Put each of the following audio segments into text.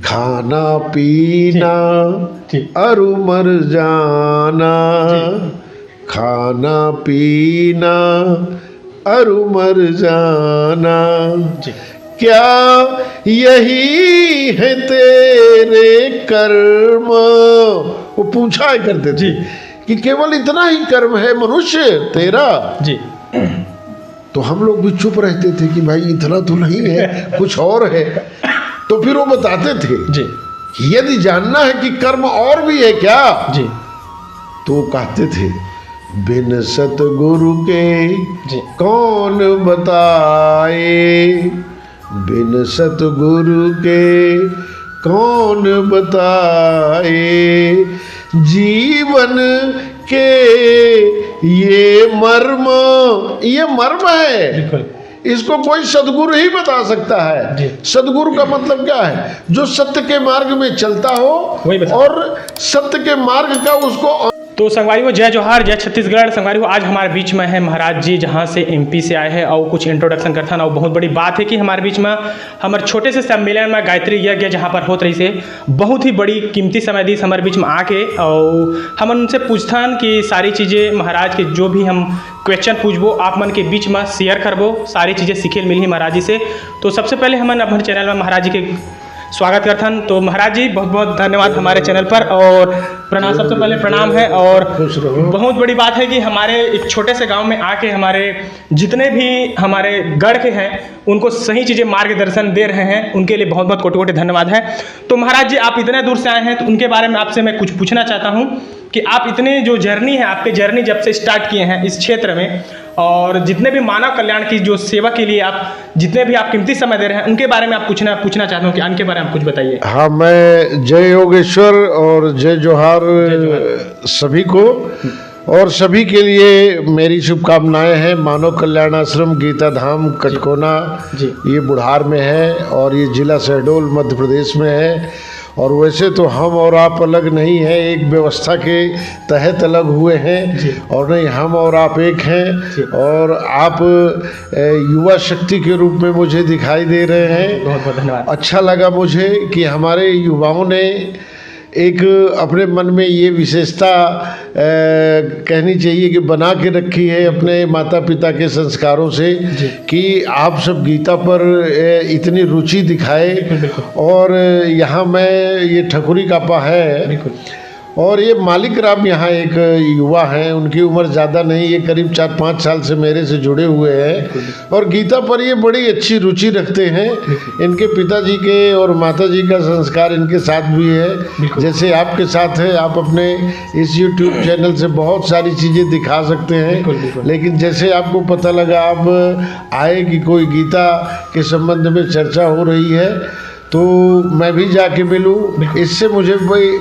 खाना पीना अरु मर जाना, खाना पीना अरु मर जाना, क्या यही है तेरे कर्म। वो पूछा करते थे कि केवल इतना ही कर्म है मनुष्य तेरा जी। तो हम लोग भी चुप रहते थे कि भाई इतना तो नहीं है, कुछ और है। तो फिर वो बताते थे जी, यदि जानना है कि कर्म और भी है क्या जी, तो कहते थे बिन सतगुरु के जी कौन बताए, बिन सतगुरु के कौन बताए, जीवन के ये मर्म है, इसको कोई सदगुरु ही बता सकता है। सदगुरु का मतलब क्या है? जो सत्य के मार्ग में चलता हो और सत्य के मार्ग का उसको। तो संगवारी जय जोहार, जय छत्तीसगढ़। संगवारी आज हमारे बीच में है महाराज जी, जहाँ से एमपी से आए हैं और कुछ इंट्रोडक्शन करता ना। और बहुत बड़ी बात है कि हमारे बीच में हमारे छोटे से सम्मेलन में गायत्री यज्ञ जहाँ पर होत रही से बहुत ही बड़ी कीमती समय दी हमारे बीच में आके, और हम उनसे पूछथन कि सारी चीज़ें महाराज के जो भी हम क्वेश्चन पूछबो आप मन के बीच में शेयर करबो, सारी चीज़ें सीखे मिली महाराज जी से। तो सबसे पहले हम अपने चैनल में महाराज जी के स्वागत करथन। तो महाराज जी बहुत बहुत धन्यवाद हमारे चैनल पर, और प्रणाम, सबसे पहले प्रणाम है। और बहुत बड़ी बात है कि हमारे एक छोटे से गांव में आके हमारे जितने भी हमारे गढ़ के हैं उनको सही चीज़ें मार्गदर्शन दे रहे हैं, उनके लिए बहुत बहुत कोटि कोटि धन्यवाद है। तो महाराज जी आप इतने दूर से आए हैं तो उनके बारे में आपसे मैं कुछ पूछना चाहता हूँ कि आप इतने जो जर्नी है, आपके जर्नी जब से स्टार्ट किए हैं इस क्षेत्र में, और जितने भी मानव कल्याण की जो सेवा के लिए आप जितने भी आप कीमती समय दे रहे हैं उनके बारे में आप पूछना चाहता हूँ कि उनके बारे में आप कुछ बताइए। हाँ, मैं जय योगेश्वर और जय जोहार सभी को, और सभी के लिए मेरी शुभकामनाएं हैं। मानव कल्याण आश्रम गीता धाम कचकोना ये बुढ़ार में है और ये जिला शहडोल मध्य प्रदेश में है। और वैसे तो हम और आप अलग नहीं हैं, एक व्यवस्था के तहत अलग हुए हैं, और नहीं हम और आप एक हैं। और आप युवा शक्ति के रूप में मुझे दिखाई दे रहे हैं। बहुत बहुत धन्यवाद। अच्छा लगा मुझे कि हमारे युवाओं ने एक अपने मन में ये विशेषता कहनी चाहिए कि बना के रखी है अपने माता पिता के संस्कारों से, कि आप सब गीता पर इतनी रुचि दिखाए। और यहाँ मैं ये ठकुरी कापा है और ये मालिक राम यहाँ एक युवा हैं, उनकी उम्र ज़्यादा नहीं, ये करीब 4-5 साल से मेरे से जुड़े हुए हैं और गीता पर ये बड़ी अच्छी रुचि रखते हैं। इनके पिताजी के और माताजी का संस्कार इनके साथ भी है, जैसे आपके साथ है। आप अपने इस YouTube चैनल से बहुत सारी चीज़ें दिखा सकते हैं, लेकिन जैसे आपको पता लगा आप आए कि कोई गीता के संबंध में चर्चा हो रही है तो मैं भी जाके मिलूं। इससे मुझे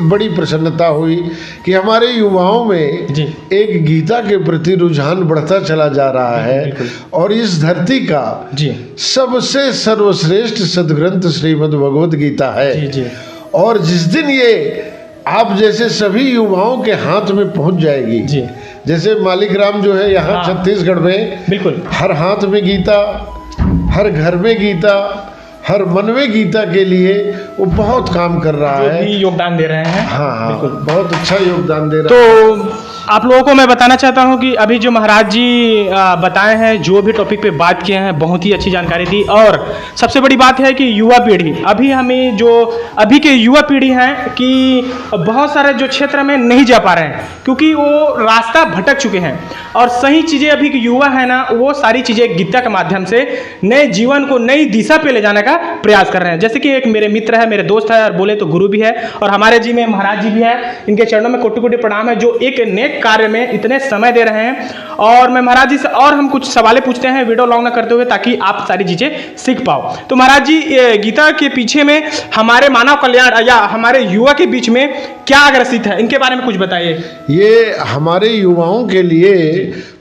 बड़ी प्रसन्नता हुई कि हमारे युवाओं में एक गीता के प्रति रुझान बढ़ता चला जा रहा है। और इस धरती का सबसे सर्वश्रेष्ठ सदग्रंथ श्रीमद् भगवद गीता है। और जिस दिन ये आप जैसे सभी युवाओं के हाथ में पहुंच जाएगी, जैसे मालिक राम जो है यहाँ छत्तीसगढ़ में, बिल्कुल हर हाथ में गीता, हर घर में गीता, हर मन में गीता के लिए वो बहुत काम कर रहा है, योगदान दे रहे हैं। हाँ, बहुत अच्छा योगदान दे रहा है। तो आप लोगों को मैं बताना चाहता हूं कि अभी जो महाराज जी बताए हैं, जो भी टॉपिक पे बात किए हैं, बहुत ही अच्छी जानकारी दी। और सबसे बड़ी बात है कि युवा पीढ़ी, अभी हमें जो अभी के युवा पीढ़ी हैं कि बहुत सारे जो क्षेत्र में नहीं जा पा रहे हैं क्योंकि वो रास्ता भटक चुके हैं, और सही चीज़ें अभी के युवा है ना, वो सारी चीज़ें गीता के माध्यम से नए जीवन को नई दिशा पे ले जाने का प्रयास कर रहे हैं। जैसे कि एक मेरे मित्र है, मेरे दोस्त है, और बोले तो गुरु भी है, और हमारे जी में महाराज जी भी है। इनके चरणों में कोटि कोटि प्रणाम है जो एक नेक कार्य में इतने समय दे रहे हैं। और मैं महाराज जी से और हम कुछ सवालें पूछते हैं वीडियो लॉन्ग ना करते हुए, ताकि आप सारी चीजें सीख पाओ। तो महाराज जी गीता के पीछे में हमारे मानव कल्याण या हमारे युवा के बीच में क्या अग्रसित है, इनके बारे में कुछ बताइए। ये हमारे युवाओं के लिए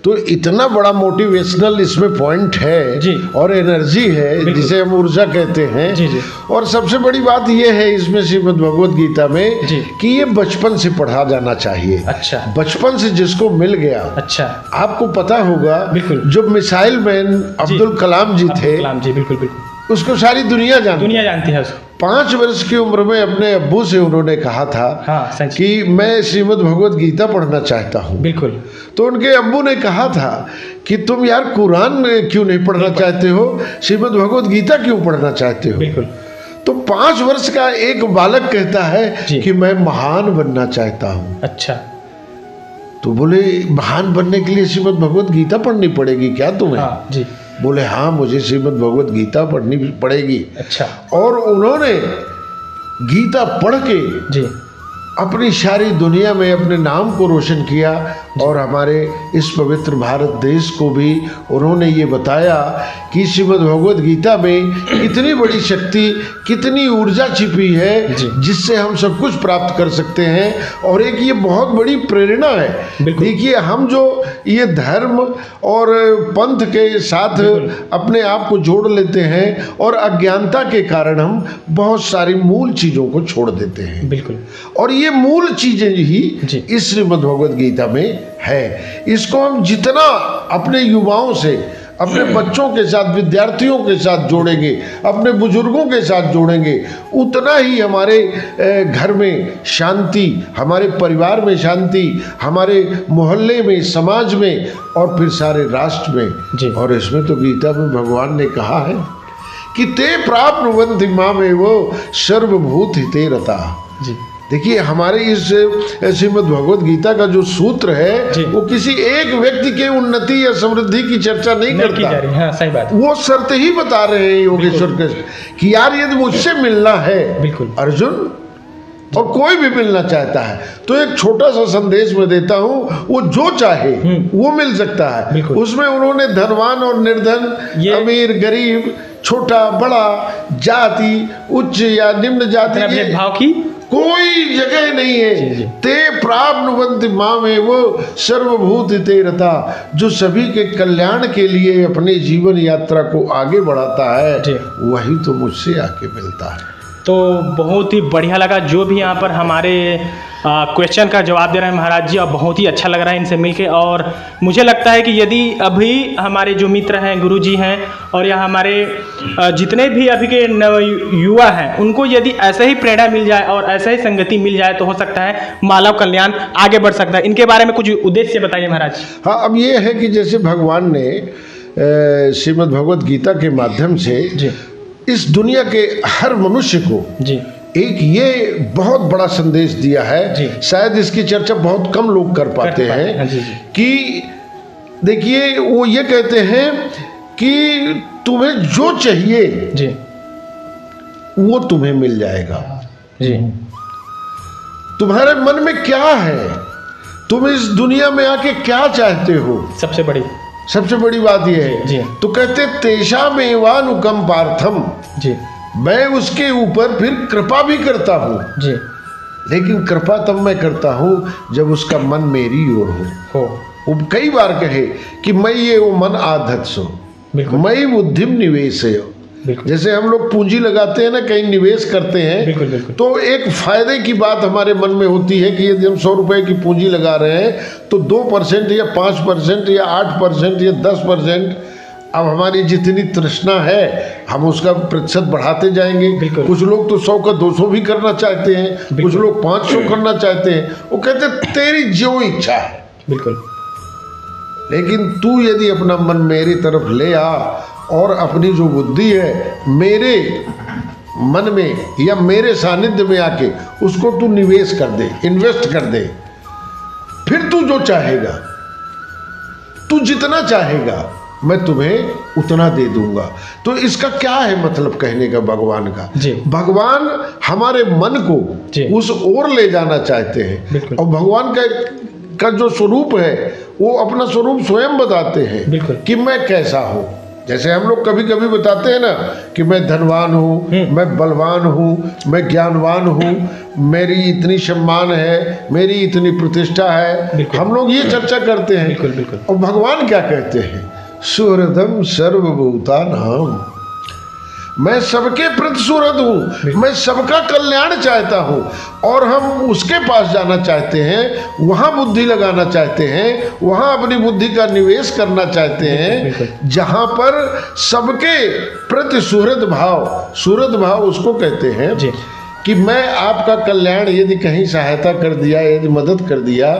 तो इतना बड़ा मोटिवेशनल इसमें पॉइंट है जी, और एनर्जी है जिसे हम ऊर्जा कहते हैं जी। और सबसे बड़ी बात ये है इसमें श्रीमद् भगवद गीता में कि ये बचपन से पढ़ा जाना चाहिए। अच्छा, बचपन से जिसको मिल गया। अच्छा, आपको पता होगा जो मिसाइल मैन अब्दुल कलाम जी थे, बिल्कुल बिल्कुल, उसको सारी दुनिया जानती है उसको। 5 वर्ष की उम्र में अपने अब्बू से उन्होंने कहा था हाँ सच। कि मैं श्रीमद् भगवत गीता पढ़ना चाहता हूँ। बिल्कुल। तो उनके अब्बू ने कहा था कि तुम यार कुरान क्यों नहीं पढ़ना चाहते हो, श्रीमद् भगवत गीता क्यों पढ़ना चाहते हो। बिल्कुल। तो 5 वर्ष का एक बालक कहता है कि मैं महान बनना चाहता हूँ। अच्छा। तो बोले महान बनने के लिए श्रीमद् भगवत गीता पढ़नी पड़ेगी क्या तुम्हें? हाँ जी। बोले हाँ मुझे श्रीमद् भगवत गीता पढ़नी पड़ेगी। अच्छा। और उन्होंने गीता पढ़ के जी अपनी सारी दुनिया में अपने नाम को रोशन किया और हमारे इस पवित्र भारत देश को भी उन्होंने ये बताया कि श्रीमद् भगवत गीता में कितनी बड़ी शक्ति, कितनी ऊर्जा छिपी है जिससे हम सब कुछ प्राप्त कर सकते हैं। और एक ये बहुत बड़ी प्रेरणा है। देखिए हम जो ये धर्म और पंथ के साथ अपने आप को जोड़ लेते हैं और अज्ञानता के कारण हम बहुत सारी मूल चीज़ों को छोड़ देते हैं। बिल्कुल। और ये मूल चीजें ही इस श्रीमद् भगवत गीता में है। इसको हम जितना अपने युवाओं से, अपने बच्चों के साथ, विद्यार्थियों के साथ जोड़ेंगे, अपने बुजुर्गों के साथ जोड़ेंगे, उतना ही हमारे घर में शांति, हमारे परिवार में शांति, हमारे मोहल्ले में, समाज में और फिर सारे राष्ट्र में। और इसमें तो गीता में भगवान ने कहा है कि ते प्राप्नुवन्ति मामेवो सर्वभूत हिते रता। देखिए हमारे इस श्रीमद् भगवत गीता का जो सूत्र है वो किसी एक व्यक्ति के उन्नति या समृद्धि की चर्चा नहीं करता। हाँ, सही बात। वो शर्त ही बता रहे हैं योगेश्वर के कि यार यदि मुझसे मिलना है अर्जुन, और कोई भी मिलना चाहता है तो एक छोटा सा संदेश में देता हूँ, वो जो चाहे वो मिल सकता है। उसमें उन्होंने धनवान और निर्धन, अमीर गरीब, छोटा बड़ा, जाति उच्च या निम्न जाति के भाव की कोई जगह नहीं है। ते प्राप्नुवन्ति मामेवो सर्वभूत हिते रता। जो सभी के कल्याण के लिए अपने जीवन यात्रा को आगे बढ़ाता है वही तो मुझसे आके मिलता है। तो बहुत ही बढ़िया लगा जो भी यहाँ पर हमारे क्वेश्चन का जवाब दे रहे हैं महाराज जी, और बहुत ही अच्छा लग रहा है इनसे मिलके। और मुझे लगता है कि यदि अभी हमारे जो मित्र हैं, गुरु जी हैं, और या हमारे जितने भी अभी के युवा हैं, उनको यदि ऐसे ही प्रेरणा मिल जाए और ऐसा ही संगति मिल जाए तो हो सकता है मानव कल्याण आगे बढ़ सकता है। इनके बारे में कुछ उद्देश्य बताइए महाराज। हाँ, अब ये है कि जैसे भगवान ने श्रीमद् भगवत गीता के माध्यम से इस दुनिया के हर मनुष्य को एक ये बहुत बड़ा संदेश दिया है। शायद इसकी चर्चा बहुत कम लोग कर पाते हैं कि देखिए वो ये कहते हैं कि तुम्हें जो चाहिए वो तुम्हें मिल जाएगा। तुम्हारे मन में क्या है, तुम इस दुनिया में आके क्या चाहते हो, सबसे बड़ी बात यह है। तो कहते तेषामेवानुकं पार्थम, मैं उसके ऊपर फिर कृपा भी करता हूँ। लेकिन कृपा तब मैं करता हूँ जब उसका मन मेरी ओर हो। वो कई बार कहे कि मैं ये वो मन आधत्सो, मई बुद्धिम निवेश है। जैसे हम लोग पूंजी लगाते हैं ना, कहीं निवेश करते हैं, तो एक फायदे की बात हमारे मन में होती है कि यदि हम 100 रुपए की पूंजी लगा रहे हैं तो 2% या 5% या 8% या 10%, अब हमारी जितनी तृष्णा है हम उसका प्रतिशत बढ़ाते जाएंगे। कुछ लोग तो 100 का 200 भी करना चाहते हैं, कुछ लोग 500 करना चाहते हैं। वो कहते तेरी जो इच्छा है, लेकिन तू यदि अपना मन मेरी तरफ ले आ और अपनी जो बुद्धि है मेरे मन में या मेरे सानिध्य में आके उसको तू निवेश कर दे, इन्वेस्ट कर दे, फिर तू जो चाहेगा, तू जितना चाहेगा मैं तुम्हें उतना दे दूंगा। तो इसका क्या है मतलब कहने का भगवान का? भगवान हमारे मन को उस ओर ले जाना चाहते हैं। और भगवान का जो स्वरूप है वो अपना स्वरूप स्वयं बताते हैं कि मैं कैसा हूँ। जैसे हम लोग कभी कभी बताते हैं ना कि मैं धनवान हूँ, मैं बलवान हूँ, मैं ज्ञानवान हूँ, मेरी इतनी सम्मान है, मेरी इतनी प्रतिष्ठा है, हम लोग ये चर्चा करते हैं। और भगवान क्या कहते हैं? सुहृदम सर्वभूतानां, मैं सबके प्रति सुहृद हूँ, मैं सबका कल्याण चाहता हूँ और हम उसके पास जाना चाहते हैं, वहाँ बुद्धि लगाना चाहते हैं, वहाँ अपनी बुद्धि का निवेश करना चाहते हैं जहाँ पर सबके प्रति सुहृद भाव उसको कहते हैं कि मैं आपका कल्याण यदि कहीं सहायता कर दिया, यदि मदद कर दिया,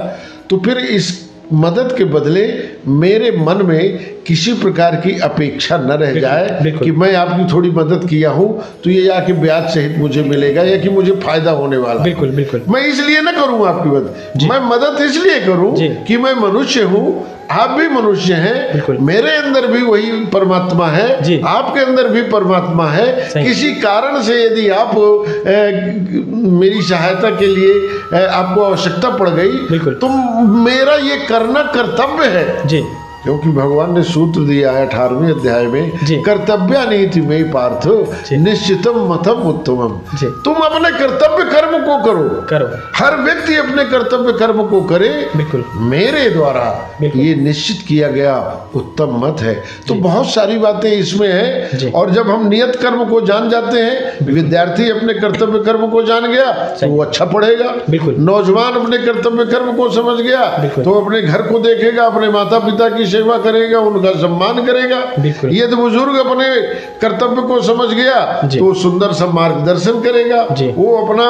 तो फिर इस मदद के बदले मेरे मन में किसी प्रकार की अपेक्षा न रह जाए कि मैं आपकी थोड़ी मदद किया हूँ तो ये आके ब्याज सहित मुझे मिलेगा या कि मुझे फायदा होने वाला। बिल्कुल बिल्कुल। मैं इसलिए ना करूँ आपकी मदद, मैं मदद इसलिए करूँ कि मैं मनुष्य हूँ, आप भी मनुष्य हैं, मेरे अंदर भी वही परमात्मा है, आपके अंदर भी परमात्मा है। किसी कारण से यदि आप मेरी सहायता के लिए आपको आवश्यकता पड़ गई तो मेरा ये करना कर्तव्य है जी, क्योंकि भगवान ने सूत्र दिया है 18वें अध्याय में, कर्तव्य नीति में पार्थ निश्चितम मतम उत्तमम। तुम अपने कर्तव्य कर्म को करो, हर व्यक्ति अपने कर्तव्य कर्म को करे, मेरे द्वारा ये निश्चित किया गया उत्तम मत है। तो बहुत सारी बातें इसमें हैं और जब हम नियत कर्म को जान जाते हैं, विद्यार्थी अपने कर्तव्य कर्म को जान गया तो वो अच्छा पढ़ेगा, नौजवान अपने कर्तव्य कर्म को समझ गया तो अपने घर को देखेगा, अपने माता पिता की सेवा करेगा, उनका सम्मान करेगा। यदि बुजुर्ग अपने कर्तव्य को समझ गया तो सुंदर सा मार्गदर्शन करेगा, वो अपना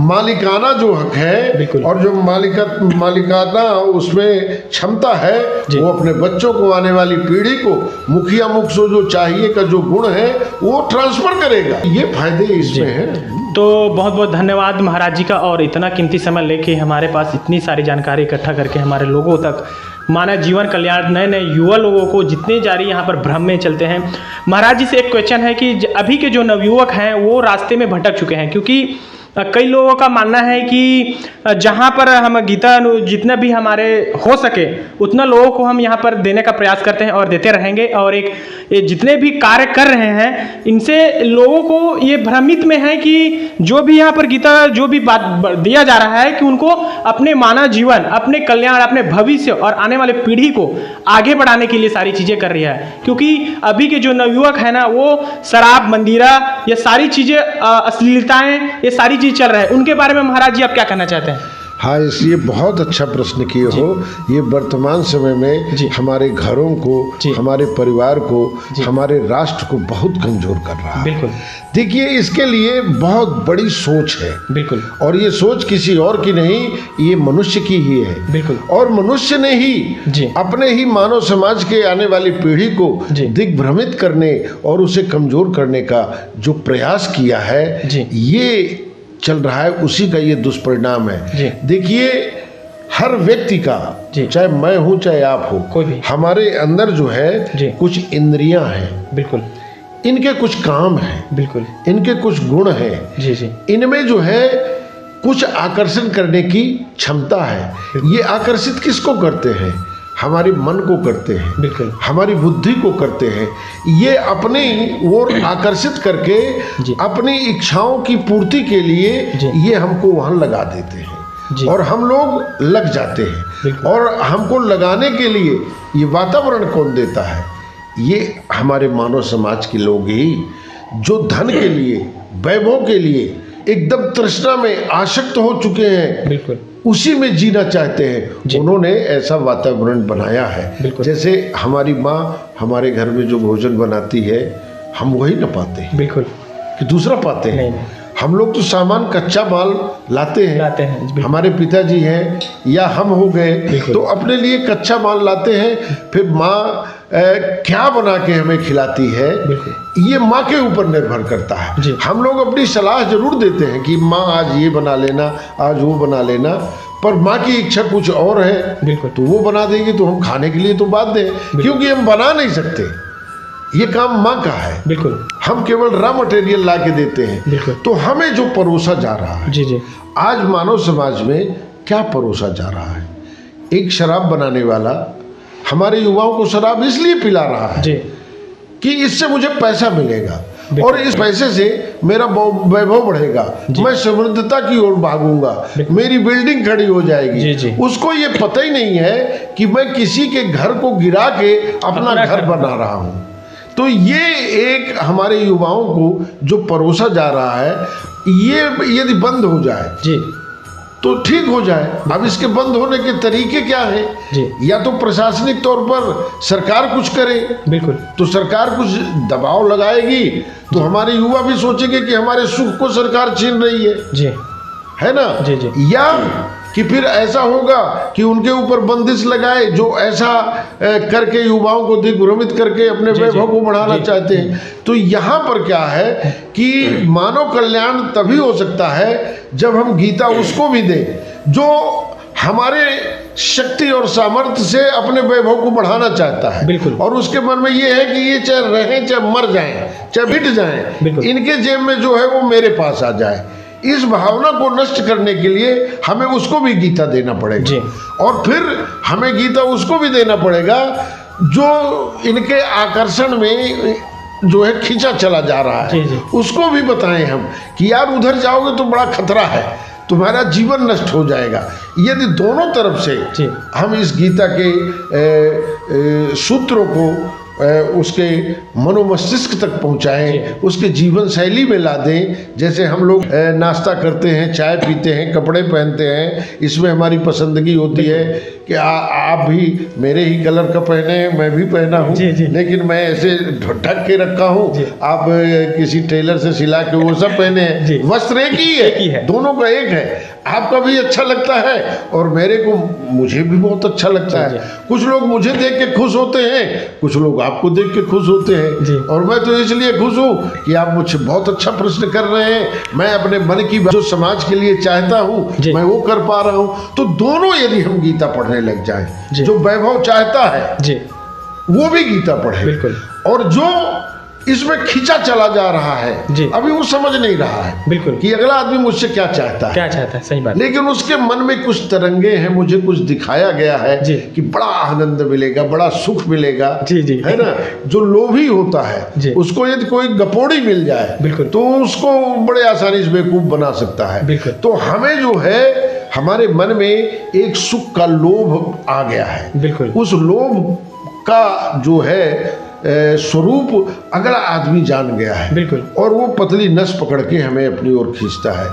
मालिकाना जो हक है और जो मालिकाना उसमें क्षमता है वो अपने बच्चों को, आने वाली पीढ़ी को मुखिया मुख से जो चाहिए का जो गुण है वो ट्रांसफर करेगा। ये फायदे इसमें हैं। तो बहुत बहुत धन्यवाद महाराज जी का, और इतना कीमती समय लेके हमारे पास इतनी सारी जानकारी इकट्ठा करके हमारे लोगों तक मानव जीवन कल्याण, नए नए युवा लोगों को जितने जारी यहाँ पर भ्रम में चलते हैं। महाराज जी से एक क्वेश्चन है कि अभी के जो नवयुवक हैं वो रास्ते में भटक चुके हैं, क्योंकि कई लोगों का मानना है कि जहाँ पर हम गीता जितना भी हमारे हो सके उतना लोगों को हम यहाँ पर देने का प्रयास करते हैं और देते रहेंगे, और ये जितने भी कार्य कर रहे हैं इनसे लोगों को ये भ्रमित में है कि जो भी यहाँ पर गीता जो भी बात दिया जा रहा है कि उनको अपने मानव जीवन, अपने कल्याण, अपने भविष्य और आने वाले पीढ़ी को आगे बढ़ाने के लिए सारी चीज़ें कर रही है। क्योंकि अभी के जो नवयुवक है ना वो शराब, मंदिरा, ये सारी चीज़ें, अश्लीलताएँ, ये सारी चल रहा है, उनके बारे में महाराज जी आप क्या कहना चाहते हैं? हाँ, इसलिए बहुत अच्छा प्रश्न किए हो। ये वर्तमान समय में हमारे घरों को, हमारे परिवार को, हमारे राष्ट्र को बहुत कमजोर कर रहा है। बिल्कुल। देखिए, इसके लिए बहुत बड़ी सोच है। बिल्कुल। और ये सोच किसी और की नहीं, ये मनुष्य की ही है। बिल्कुल। और मनुष्य ने ही अपने ही मानव समाज के आने वाली पीढ़ी को दिग्भ्रमित करने और उसे कमजोर करने का जो प्रयास किया है, ये चल रहा है, उसी का ये दुष्परिणाम है। देखिए, हर व्यक्ति का, चाहे मैं हूं चाहे आप हो, कोई भी, हमारे अंदर जो है कुछ इंद्रियां हैं। बिल्कुल। इनके कुछ काम हैं। बिल्कुल। इनके कुछ गुण हैं। इनमें जो है कुछ आकर्षण करने की क्षमता है। ये आकर्षित किसको करते हैं? हमारे मन को करते हैं। बिल्कुल। हमारी बुद्धि को करते हैं। ये अपने ओर आकर्षित करके अपनी इच्छाओं की पूर्ति के लिए ये हमको वहां लगा देते हैं और हम लोग लग जाते हैं। और हमको लगाने के लिए ये वातावरण कौन देता है? ये हमारे मानव समाज के लोग ही, जो धन के लिए, वैभव के लिए एकदम तृष्णा में आसक्त हो चुके हैं। बिल्कुल। उसी में जीना चाहते हैं। उन्होंने ऐसा वातावरण बनाया है। जैसे हमारी माँ हमारे घर में जो भोजन बनाती है, हम वही न पाते हैं। बिल्कुल। कि दूसरा पाते हैं। नहीं। हम लोग तो सामान कच्चा माल लाते हैं। हमारे पिताजी हैं या हम हो गए तो अपने लिए कच्चा माल लाते हैं, फिर माँ क्या बना के हमें खिलाती है, ये माँ के ऊपर निर्भर करता है। हम लोग अपनी सलाह जरूर देते हैं कि माँ आज ये बना लेना, आज वो बना लेना, पर माँ की इच्छा कुछ और है तो वो बना देगी, तो हम खाने के लिए तो बाध्य हैं, क्योंकि हम बना नहीं सकते। ये काम माँ का है। बिल्कुल। हम केवल रॉ मटेरियल ला के देते हैं। तो हमें जो परोसा जा रहा है, आज मानव समाज में क्या परोसा जा रहा है? एक शराब बनाने वाला हमारे युवाओं को शराब इसलिए पिला रहा है कि इससे मुझे पैसा मिलेगा और इस पैसे से मेरा वैभव बढ़ेगा, मैं समृद्धता की ओर भागूंगा, मेरी बिल्डिंग खड़ी हो जाएगी। उसको ये पता ही नहीं है कि मैं किसी के घर को गिरा के अपना घर बना रहा हूँ। तो ये एक हमारे युवाओं को जो परोसा जा रहा है, ये यदि बंद हो जाए जी तो ठीक हो जाए। अब इसके बंद होने के तरीके क्या है? जी या तो प्रशासनिक तौर पर सरकार कुछ करे, बिल्कुल तो सरकार कुछ दबाव लगाएगी तो हमारे युवा भी सोचेंगे कि हमारे सुख को सरकार छीन रही जी है ना। जी जी या कि फिर ऐसा होगा कि उनके ऊपर बंदिश लगाए जो ऐसा करके युवाओं को दिग्भ्रमित करके अपने वैभव को बढ़ाना चाहते हैं। तो यहाँ पर क्या है कि मानव कल्याण तभी हो सकता है जब हम गीता उसको भी दें जो हमारे शक्ति और सामर्थ्य से अपने वैभव को बढ़ाना चाहता है। बिल्कुल। और उसके मन में ये है कि ये चाहे रहें चाहे मर जाएं चाहे मिट जाएं, इनके जेब में जो है वो मेरे पास आ जाए। इस भावना को नष्ट करने के लिए हमें उसको भी गीता देना पड़ेगा। और फिर हमें गीता उसको भी देना पड़ेगा जो इनके आकर्षण में जो है खींचा चला जा रहा है। जी। उसको भी बताएं हम कि यार उधर जाओगे तो बड़ा खतरा है, तुम्हारा जीवन नष्ट हो जाएगा। यदि दोनों तरफ से हम इस गीता के सूत्रों को उसके मनोमस्तिष्क तक पहुंचाएं, उसके जीवन शैली में ला दें। जैसे हम लोग नाश्ता करते हैं, चाय पीते हैं, कपड़े पहनते हैं, इसमें हमारी पसंदगी होती है कि आप भी मेरे ही कलर का पहने हैं, मैं भी पहना हूँ, लेकिन मैं ऐसे ढक के रखा हूँ, आप किसी टेलर से सिला के वो सब पहने हैं। वस्त्र एक ही है, दोनों का एक है। आपका भी अच्छा लगता है और मुझे भी बहुत अच्छा लगता है। कुछ लोग मुझे देख के खुश होते हैं, कुछ लोग आपको देख के खुश होते हैं। और मैं तो इसलिए खुश हूँ कि आप मुझे बहुत अच्छा प्रश्न कर रहे हैं। मैं अपने मन की जो समाज के लिए चाहता हूँ मैं वो कर पा रहा हूँ। तो दोनों यदि हम गीता पढ़ने लग जाएं, जो वैभव चाहता है वो भी गीता पढ़े, बिल्कुल। और जो इसमें खींचा चला जा रहा है अभी वो समझ नहीं रहा है बिल्कुल कि अगला आदमी मुझसे क्या चाहता है, सही बात। लेकिन उसके मन में कुछ तरंगे हैं, मुझे कुछ दिखाया गया है कि बड़ा आनंद मिलेगा, बड़ा सुख मिलेगा, है ना। जो लोभी होता है उसको यदि कोई गपोड़ी मिल जाए तो उसको बड़े आसानी से बेवकूफ बना सकता है। तो हमें जो है हमारे मन में एक सुख का लोभ आ गया है, उस लोभ का जो है स्वरूप अगला आदमी जान गया है, और वो पतली नस पकड़ के हमें अपनी ओर खींचता है।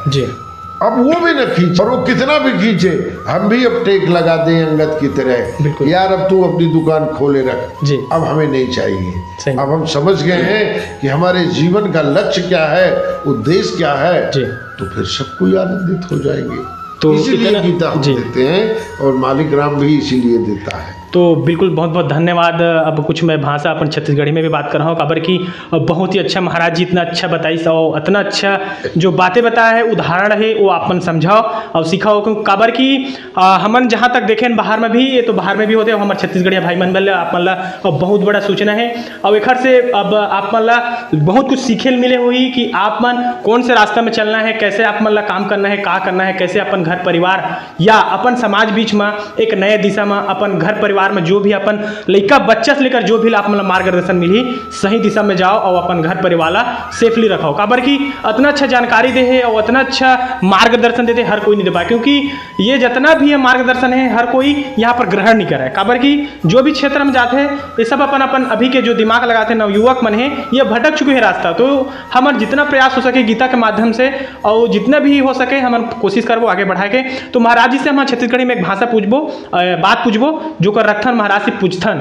अब वो भी न खींचे, और वो कितना भी खींचे, हम भी अब टेक लगा दें अंगद की तरह, यार अब तू अपनी दुकान खोले रख, अब हमें नहीं चाहिए। अब हम समझ गए हैं कि हमारे जीवन का लक्ष्य क्या है, उद्देश्य क्या है, तो फिर सब कोई आनंदित हो जाएंगे। तो इसीलिए गीता हम देते हैं और मालिक राम भी इसीलिए देता है। तो बिल्कुल बहुत बहुत धन्यवाद। अब कुछ मैं भाषा अपन छत्तीसगढ़ी में भी बात कर रहा हूँ काबर की बहुत ही अच्छा महाराज जी इतना अच्छा बताई और इतना अच्छा जो बातें बताया है, उदाहरण है वो अपन समझाओ और सिखाओ। क्योंकि काबर की हमन जहाँ तक देखें बाहर में भी, ये तो बाहर में भी होते हैं हमारे छत्तीसगढ़िया भाई मन बल आप मन ला बहुत बड़ा सूचना है। और एक से अब आप मन ला बहुत कुछ सीखे मिले हुई कि आप मन कौन से रास्ता में चलना है, कैसे आप मन ला काम करना है, का करना है, कैसे अपन घर परिवार या अपन समाज बीच में एक नए दिशा में अपन घर परिवार में जो भी अपन लड़का बच्चा से लेकर जो भी आप मतलब मार्गदर्शन मिली सही दिशा में जाओ और अपन घर परिवार सेफली रखो। काबर की इतना अच्छा जानकारी दे है और इतना अच्छा मार्गदर्शन देते हर कोई नहीं दे पाए, क्योंकि ये जितना भी है मार्गदर्शन है हर कोई यहाँ पर ग्रहण नहीं करे। काबर की जो भी क्षेत्र में जाते हैं ये सब अपन अपन अभी के जो दिमाग लगाते हैं नवयुवक मन है ये भटक चुके हैं रास्ता। तो हमारे जितना प्रयास हो सके गीता के माध्यम से और जितना भी हो सके हम कोशिश करबो आगे बढ़ा के। तो महाराज जी से हम छत्तीसगढ़ी में एक भाषा पूछबो, बात पूछबो जो कर रखथन महाराज से पूछथन।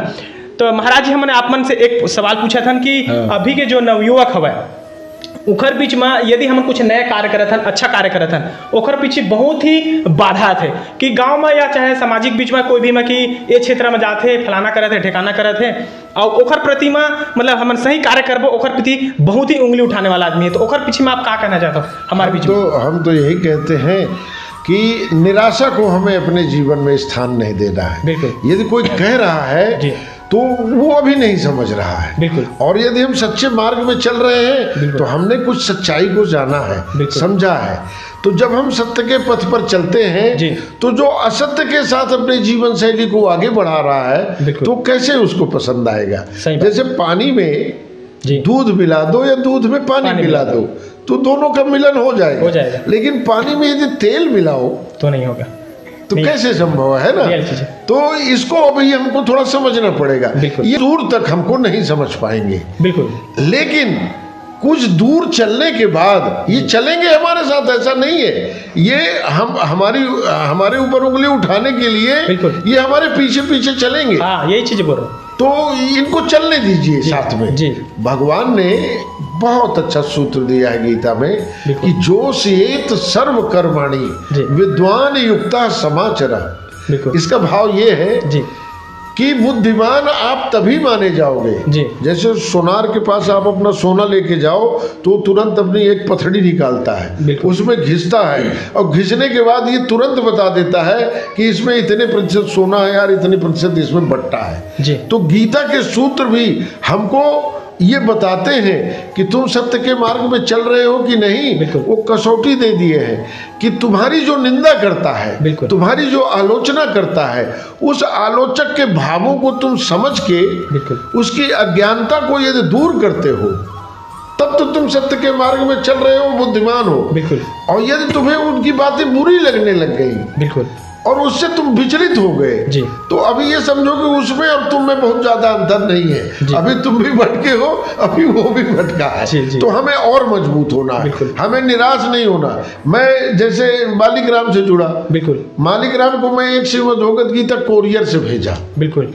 तो महाराज जी हमने आप मन से एक सवाल पूछा था कि अभी के जो नवयुवक हवे उखर बीच में यदि हम कुछ नया कार्य करत हन, अच्छा कार्य करत हन, ओखर पीछे बहुत ही बाधा थे कि गांव में या चाहे सामाजिक बीच में कोई भी में कि ये क्षेत्र में जाते फलाना करत है ठिकाना करत है और ओखर प्रति में मतलब हम सही कार्य करबो ओखर प्रति बहुत ही उंगली उठाने वाला आदमी है। तो ओखर पीछे में आप क्या कहना चाहते हो हमारे बीच में? तो हम तो यही कहते हैं कि निराशा को हमें अपने जीवन में स्थान नहीं देना है। यदि कोई कह रहा है तो वो अभी नहीं समझ रहा है। और यदि हम सच्चे मार्ग में चल रहे हैं तो हमने कुछ सच्चाई को जाना है, समझा है। तो जब हम सत्य के पथ पर चलते हैं तो जो असत्य के साथ अपने जीवन शैली को आगे बढ़ा रहा है तो कैसे उसको पसंद आएगा। जैसे पानी में दूध मिला दो या दूध में पानी मिला दो तो दोनों का मिलन हो जाएगा। लेकिन पानी में यदि तेल मिलाओ तो नहीं होगा, तो नहीं। कैसे संभव है ना। रियल चीज़ है। तो इसको अभी हमको थोड़ा समझना पड़ेगा। बिल्कुल। ये दूर तक हमको नहीं समझ पाएंगे, बिल्कुल लेकिन कुछ दूर चलने के बाद ये चलेंगे हमारे साथ, ऐसा नहीं है। ये हम हमारे ऊपर उंगली उठाने के लिए बिल्कुल। ये हमारे पीछे पीछे चलेंगे। हाँ, यही चीज़ बोल रहा हूँ। तो इनको चलने दीजिए साथ में। जी। भगवान ने बहुत अच्छा सूत्र दिया है गीता में बिल्कुल। कि जोशयेत सर्व कर्माणि जी। विद्वान युक्ता समाचरा। बिल्कुल इसका भाव ये है जी कि बुद्धिमान आप तभी माने जाओगे। जी। जैसे सोनार के पास आप अपना सोना लेके जाओ तो तुरंत अपनी एक पथड़ी निकालता है, बिल्कुल। उसमें घिसता है और घिसने के बाद ये तुरंत बता देता है कि इसमें इतने प्रतिशत सोना है यार, इतने प्रतिशत इसमें बट्टा है। जी। तो गीता के सूत्र भी हमको ये बताते हैं कि तुम सत्य के मार्ग में चल रहे हो कि नहीं। बिल्कुल। वो कसौटी दे दिए हैं कि तुम्हारी जो निंदा करता है, बिल्कुल। तुम्हारी जो आलोचना करता है, उस आलोचक के भावों को तुम समझ के बिल्कुल उसकी अज्ञानता को यदि दूर करते हो तब तो तुम सत्य के मार्ग में चल रहे हो, बुद्धिमान हो। बिल्कुल और यदि तुम्हें उनकी बातें बुरी लगने लग गई बिल्कुल और उससे तुम विचलित हो गए, जी। तो अभी ये समझो कि उसमें और तुम में बहुत ज्यादा अंतर नहीं जी। है। अभी तुम भी भटके हो, अभी वो भी भटका है। जी, जी। तो हमें और मजबूत होना है, बिल्कुल। हमें निराश नहीं होना। मैं जैसे मालिक से जुड़ा, बिल्कुल मालिक राम को मैं एक श्रीमद् भगवद गीता कोरियर से भेजा बिल्कुल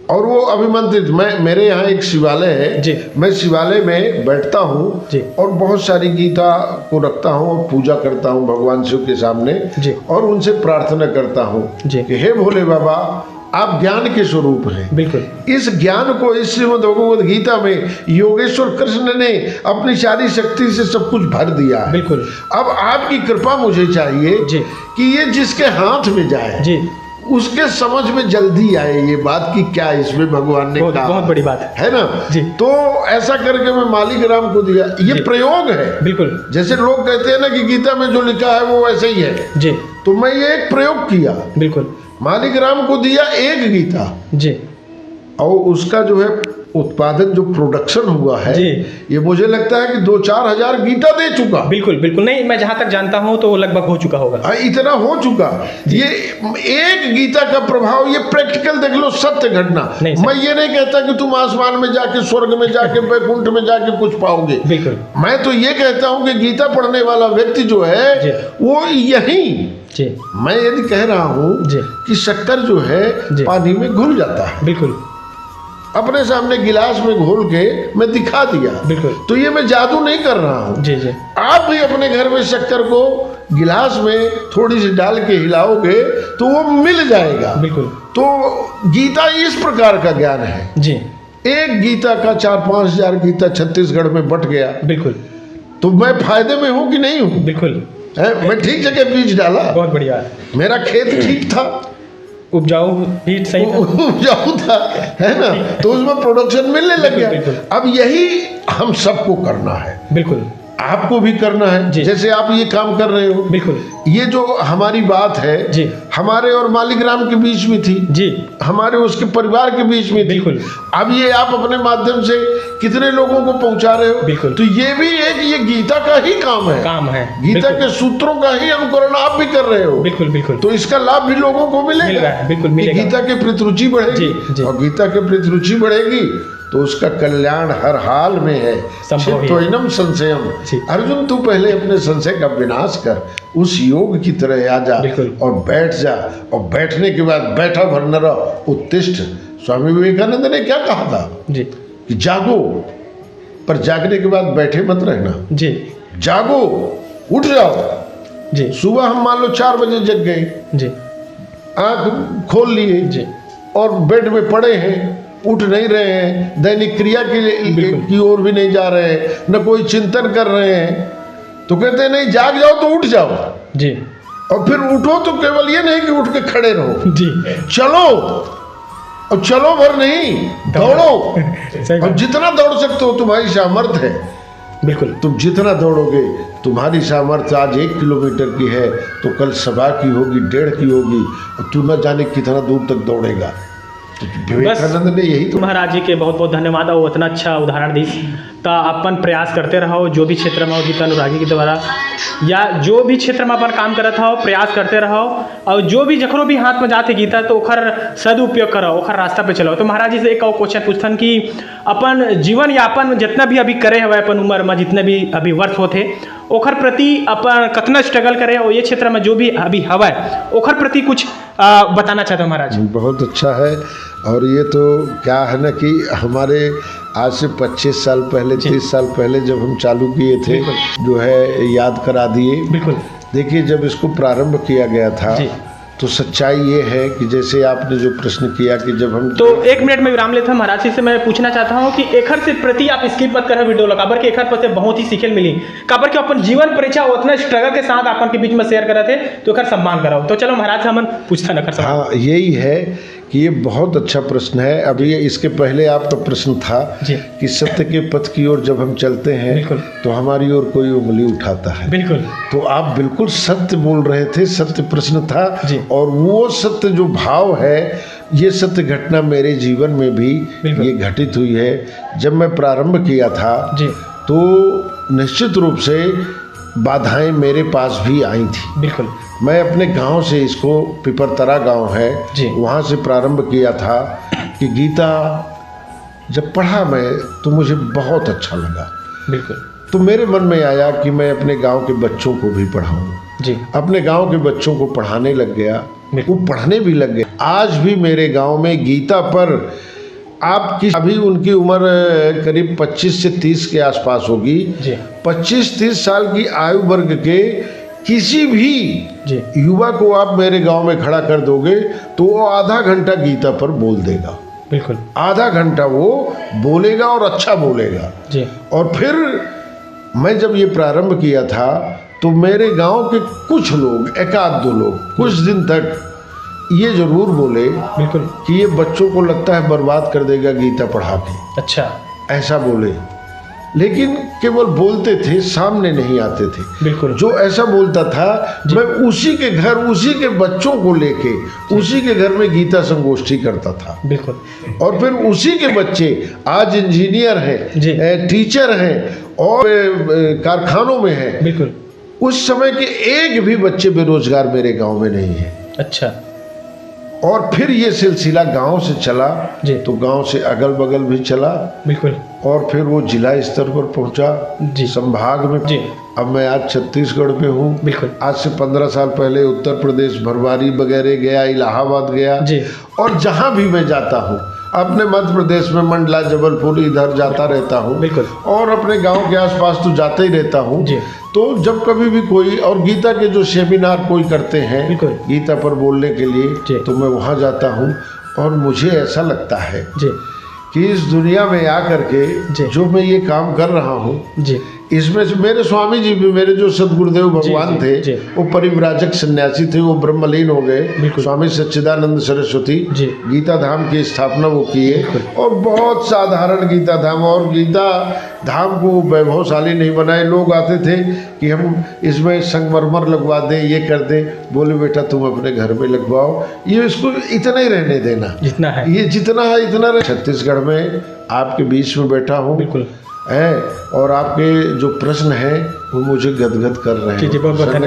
और वो अभिमंत्रित। मेरे यहाँ एक शिवालय है जी। मैं शिवालय में बैठता हूँ जी। और बहुत सारी गीता को रखता हूँ और पूजा करता हूँ भगवान शिव के सामने जी। और उनसे प्रार्थना करता हूँ जी। कि हे भोले बाबा, आप ज्ञान के स्वरूप हैं। बिल्कुल इस ज्ञान को इस श्रीमद् भगवद गीता में योगेश्वर कृष्ण ने अपनी सारी शक्ति से सब कुछ भर दिया है। बिल्कुल अब आपकी कृपा मुझे चाहिए जी। कि ये जिसके हाथ में जाए जी। उसके समझ में जल्दी आए ये बात कि क्या इसमें भगवान ने बहुत कहा। बहुत बड़ी बात है ना। जी। तो ऐसा करके मैं मालिक राम को दिया। ये जी। प्रयोग है। बिल्कुल जैसे लोग कहते हैं ना कि गीता में जो लिखा है वो वैसे ही है, जी। तो मैं ये एक प्रयोग किया, बिल्कुल मालिक राम को दिया एक गीता जी। और उसका जो है उत्पादन जो प्रोडक्शन हुआ है जी। ये मुझे लगता है कि 2-4 हजार गीता दे चुका। बिल्कुल बिल्कुल नहीं, मैं जहाँ तक जानता हूँ तो लगभग हो चुका होगा। इतना हो चुका। ये एक गीता का प्रभाव, ये प्रैक्टिकल देख लो, सत्य घटना। नहीं सर। मैं ये नहीं कहता कि तुम आसमान में जाके, स्वर्ग में जाके, वैकुंठ में जाके कुछ पाओगे। बिल्कुल मैं तो ये कहता हूँ कि गीता पढ़ने वाला व्यक्ति जो जी। है वो यही, जी मैं यदि कह रहा हूँ जी। कि शक्कर जो है जी। पानी में घुल जाता है, बिल्कुल अपने सामने गिलास में घोल के मैं दिखा दिया। बिल्कुल तो ये मैं जादू नहीं कर रहा हूँ। जी जी। आप भी अपने घर में शक्कर को गिलास में थोड़ी सी डाल के हिलाओगे तो वो मिल जाएगा। बिल्कुल तो गीता इस प्रकार का ज्ञान है। जी। एक गीता का 4-5 हजार गीता छत्तीसगढ़ में बट गया, बिल्कुल तो मैं फायदे में हूँ कि नहीं हूँ? बिल्कुल मैं ठीक जगह बीज डाला, बहुत बढ़िया। मेरा खेत ठीक था, उपजाऊ भी सही था। उपजाऊ था, है ना, तो उसमें प्रोडक्शन मिलने लग गया। बिल्कुल। अब यही हम सबको करना है, बिल्कुल आपको भी करना है। जी। जैसे आप ये काम कर रहे हो, बिल्कुल ये जो हमारी बात है जी। हमारे और मालिक राम के बीच में थी, जी हमारे उसके परिवार के बीच में थी। बिल्कुल। अब ये आप अपने माध्यम से कितने लोगों को पहुंचा रहे हो। बिल्कुल। तो ये भी एक ये गीता का ही काम है, गीता बिल्कुल। के सूत्रों का ही अनुकरण आप भी कर रहे हो। बिल्कुल बिल्कुल तो इसका लाभ भी लोगों को मिल मिलेगा। रहा है, बिल्कुल कि मिलेगा। गीता की प्रतिरुचि बढ़ेगी। जी, जी। और गीता की प्रतिरुचि बढ़ेगी तो उसका कल्याण हर हाल में है। संभव ही है। चित्तोइनम संशयम। जी। अर्जुन, तू पहले अपने संशय का विनाश कर, उस योग की तरह आ जा बिल्कुल। और बैठ जा, और बैठने के बाद बैठा भर न रहो, उत्तिष्ठ। स्वामी विवेकानंद ने क्या कहा था जी कि जागो, पर जागने के बाद बैठे मत रहना। जी जागो, उठ जाओ। जी सुबह हम मान लो 4 बजे जग गए, जी आंख खोल लिए जी और बेड में पड़े हैं, उठ नहीं रहे हैं, दैनिक क्रिया बिल्कुल। की ओर भी नहीं जा रहे हैं, न कोई चिंतन कर रहे हैं, तो कहते हैं नहीं, जाग जाओ तो उठ जाओ। जी और फिर उठो तो केवल ये नहीं कि उठ के खड़े रहो, जी चलो, और चलो भर नहीं, दौड़ो। सही और बात। जितना दौड़ सकते हो तुम्हारी सामर्थ्य है, बिल्कुल तुम जितना दौड़ोगे, तुम्हारी सामर्थ्य आज 1 किलोमीटर की है तो कल 1.25 की होगी, 1.5 की होगी, और तू न जाने कितना दूर तक दौड़ेगा। विवेकानंद ने यही तो महाराज जी के बहुत बहुत धन्यवाद और उतना अच्छा उदाहरण दी। तो अपन प्रयास करते रहो जो भी क्षेत्र में हो गीता अनुरागी के द्वारा या जो भी क्षेत्र में अपन काम करत हो प्रयास करते रहो और जो भी जखनो भी हाथ में जाते गीता तो ओखर सदुपयोग करो ओखर रास्ता पे चलो। तो महाराज जी से एक और क्वेश्चन पूछथन कि अपन जीवन यापन जितना भी अभी करे हवे अपन उम्र में जितने भी अभी वर्ष होते ओखर प्रति अपन कतना स्ट्रगल करे और ये क्षेत्र में जो भी अभी हवा ओखर प्रति कुछ बताना चाहते हो महाराज। बहुत अच्छा है। और ये तो क्या है ना कि हमारे आज से 25 साल पहले 30 साल पहले जब हम चालू किए थे जो है याद करा दिए। बिल्कुल। देखिए जब इसको प्रारंभ किया गया था तो सच्चाई ये है कि जैसे आपने जो प्रश्न किया कि जब हम तो 1 मिनट में विराम लेते हैं महाराज जी से मैं पूछना चाहता हूँ कि एखर से प्रति आप स्किप मत करें वीडियो काबर के एखर पर से बहुत ही सीखे मिली काबर के अपन जीवन परिचय उतना स्ट्रगल के साथ अपन के बीच में शेयर करे थे तो एखर सम्मान कराओ। तो चलो महाराज से हम पूछता न कर। हाँ यही है कि ये बहुत अच्छा प्रश्न है। अभी इसके पहले आपका प्रश्न था कि सत्य के पथ की ओर जब हम चलते हैं तो हमारी ओर कोई उंगली उठाता है। बिल्कुल। तो आप बिल्कुल सत्य बोल रहे थे, सत्य प्रश्न था और वो सत्य जो भाव है ये सत्य घटना मेरे जीवन में भी ये घटित हुई है। जब मैं प्रारंभ किया था तो निश्चित रूप से बाधाएं मेरे पास भी आई थी। बिल्कुल। मैं अपने गांव से इसको पिपरतरा गांव है वहाँ से प्रारंभ किया था कि गीता जब पढ़ा मैं तो मुझे बहुत अच्छा लगा। बिल्कुल। तो मेरे मन में आया कि मैं अपने गांव के बच्चों को भी पढ़ाऊँ। अपने गांव के बच्चों को पढ़ाने लग गया, वो पढ़ने भी लग गए। आज भी मेरे गांव में गीता पर आपकी अभी उनकी उम्र करीब 25 से 30 के आसपास होगी। 25-30 साल की आयु वर्ग के किसी भी युवा को आप मेरे गांव में खड़ा कर दोगे तो वो आधा घंटा गीता पर बोल देगा। बिल्कुल। आधा घंटा वो बोलेगा और अच्छा बोलेगा। और फिर मैं जब ये प्रारंभ किया था तो मेरे गांव के कुछ लोग 1-2 लोग कुछ दिन तक ये जरूर बोले बिल्कुल कि ये बच्चों को लगता है बर्बाद कर देगा गीता पढ़ा के। अच्छा। ऐसा बोले, लेकिन केवल बोलते थे, सामने नहीं आते थे। बिल्कुल। जो ऐसा बोलता था मैं उसी के घर उसी के बच्चों को लेके उसी के घर में गीता संगोष्ठी करता था। बिल्कुल। और फिर उसी के बच्चे आज इंजीनियर हैं, टीचर हैं और कारखानों में हैं। बिल्कुल। उस समय के एक भी बच्चे बेरोजगार मेरे गांव में नहीं है। अच्छा। और फिर ये सिलसिला गांव से चला तो गांव से अगल बगल भी चला। बिल्कुल। और फिर वो जिला स्तर पर पहुंचा, संभाग में। अब मैं आज छत्तीसगढ़ में हूँ। बिल्कुल। आज से 15 साल पहले उत्तर प्रदेश भरवारी वगैरह गया, इलाहाबाद गया। और जहाँ भी मैं जाता हूँ अपने मध्य प्रदेश में मंडला जबलपुर इधर जाता रहता हूँ। बिल्कुल। और अपने गांव के आसपास तो जाता ही रहता हूँ। तो जब कभी भी कोई और गीता के जो सेमिनार कोई करते हैं गीता पर बोलने के लिए तो मैं वहाँ जाता हूँ। और मुझे ऐसा लगता है कि इस दुनिया में आकर के जो मैं ये काम कर रहा हूँ इसमें से मेरे स्वामी जी भी मेरे जो सदगुरुदेव भगवान थे वो परिव्राजक सन्यासी थे, वो ब्रह्मलीन हो गए। स्वामी सच्चिदानंद सरस्वती गीता धाम की स्थापना वो किए और बहुत साधारण गीता धाम और गीता धाम को वैभवशाली नहीं बनाए। लोग आते थे कि हम इसमें संगमरमर लगवा दें, ये कर दें। बोले बेटा तुम अपने घर में लगवाओ, ये इसको इतना ही रहने देना जितना है, ये जितना है इतना। छत्तीसगढ़ में आपके बीच में बैठा हूँ बिल्कुल है और आपके जो प्रश्न हैं वो मुझे गदगद कर रहे हैं,